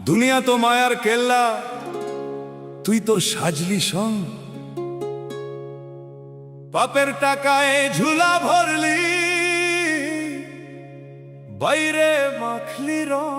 দুনিয়া তো মায়ার কেল্লা, তুই তো সাজলি সং। পাপের টাকায় ঝুলা ভরলি, বাইরে মাখলি রং।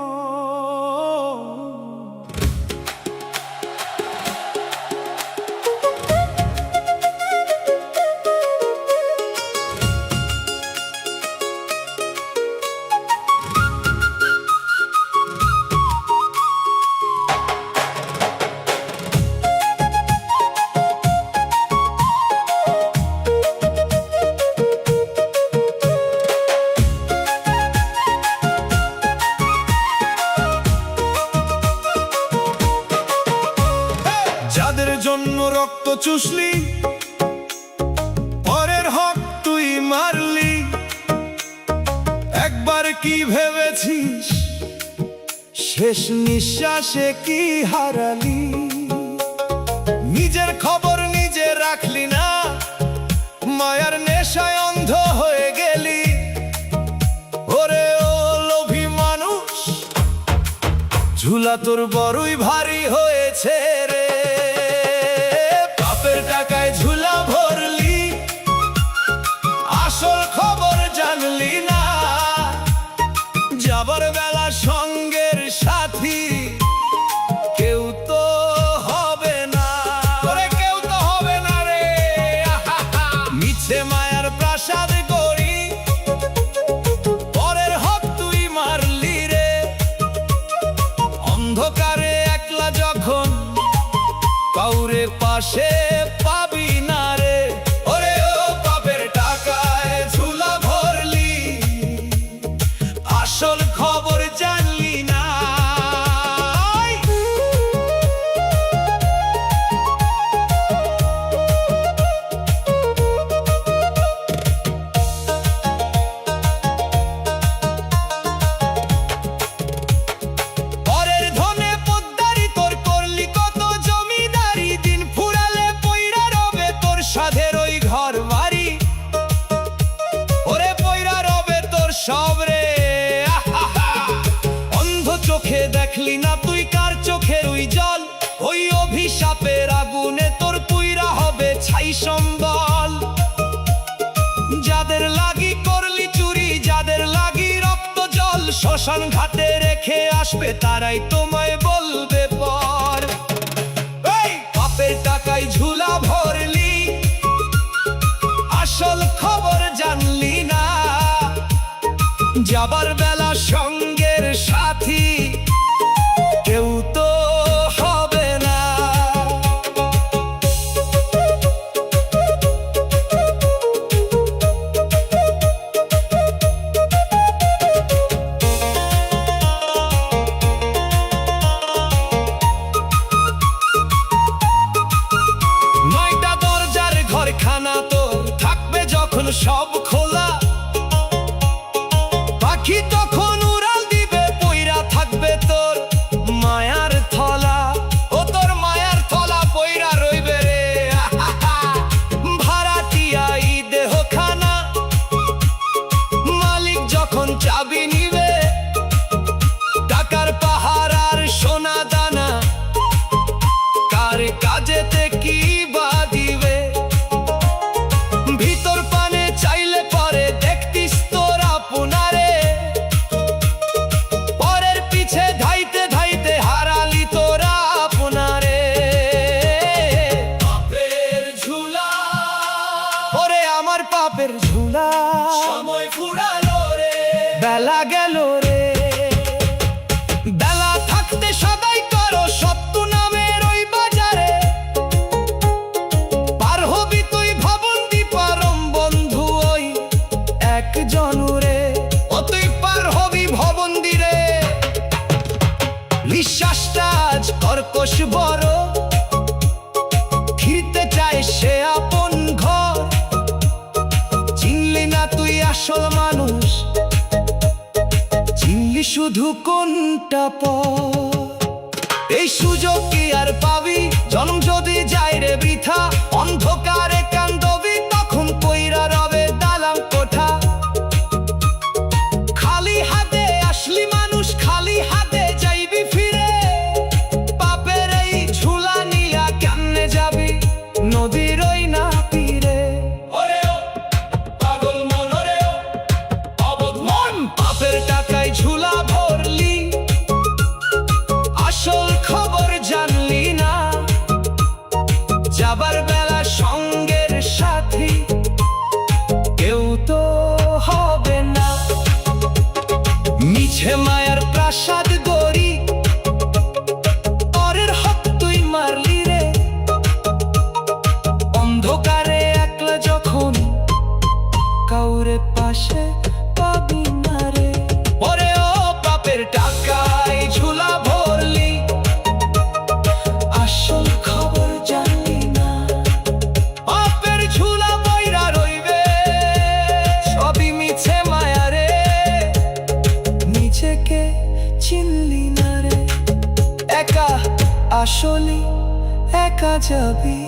যাদের জন্য রক্ত চুষলি, পরের হক তুই মারলি, একবার কি ভেবেছিস শেষ নিঃশ্বাসে কি হারালি? নিজের খবর নিজে রাখলি না, মায়ার নেশায় অন্ধ হয়ে গেলি। ওরে ও লোভী মানুষ, ঝুলা তোর বড়ই ভারী হয়েছে রে। পাপের টাকায় ঝুলা ভরলি, আসল খবর জানলি না। যাবার বেলা সঙ্গের সাথী কেউ তো হবে না, ওরে কেউ তো হবে না রে। মিছে মায়ার প্রাসাদ গড়ি, পরের হক তুই মারলি রে। অন্ধকারে একলা যখন কাউরে পাশে পাবি না রে। ওরে ও পাপের টাকায় ঝুলা ভরলি, আসল খবর জানলি না। পরের ধনে পোদ্দারি তোর করলি কত জমিদারি, দিন ফুরালে পয়রা রবে তোর সাধের ওই ঘর বাড়ি। ওরে পয়রা রবে তোর সব রে। অন্ধ চোখে দেখলি না তুই কার চোখের ওই জল, ওই অভিশাপের আগুনে তোর পুইরা হবে ছাই সম্বল। যাদের লাগি করলি চুরি, যাদের লাগি রক্ত জল, শ্মশান ঘাটে রেখে আসবে তারাই তোমায় বলবে পর। এই পাপের টাকায় ঝুলা ভরলি, আসল খবর জানলি না। যাবার বেলা সঙ্গের সাথী কেউ তো হবে না। নয়টা দরজার ঘরখানা তোর থাকবে যখন সব খোলা, পাখি তখন উড়াল দিবে, পয়রা থাকবে তোর মায়ার থলা। ও তোর মায়ার থলা পয়রা রইবে রে। ভাড়াটিয়া এই দেহখানা, মালিক যখন চাবি নিবে, টাকার পাহাড় আর সোনা দানা কার কাজেতে কি বা দিবে? ভিতর পানে চাইলে পরে দেখতিস তোর আপনারে, পরের পিছে ধাইতে ধাইতে হারালি তোরা আপনারে। পাপের ঝুলা, ওরে আমার পাপের ঝুলা, সময় ফুরালো রে, বেলা গেল রে। বেলা থাকতে সদাই করো সত্য নামের ওই বাজারে, পার হবি তুই ভবন্তি পরম বন্ধু ওই একজন রে। ও তুই পার হবি ভবন্তি রে। বিশ্বাসটা আজ কর্কশ বড়, ফিরতে চায় সে আপন ঘর। চিনলি না তুই আসল মানুষ, চিনলি শুধু কোনটা পর। এই সুযোগ কি আর পাবি, জন্ম যদি যায় রে বৃথা। অন্ধকারে কান্দবি তখন পয়রা রবে দালান কোঠা। খালি হাতে আসলি মানুষ, খালি হাতে যাইবি ফিরে। টাকায় ঝুলা ভরলি, আসল খবর জানলি না। বাপের ঝুলা বইরা রইবে, সবই মিছে মায়া রে, নিজেকে চিনলি না রে। একা আসলি, একা যাবি।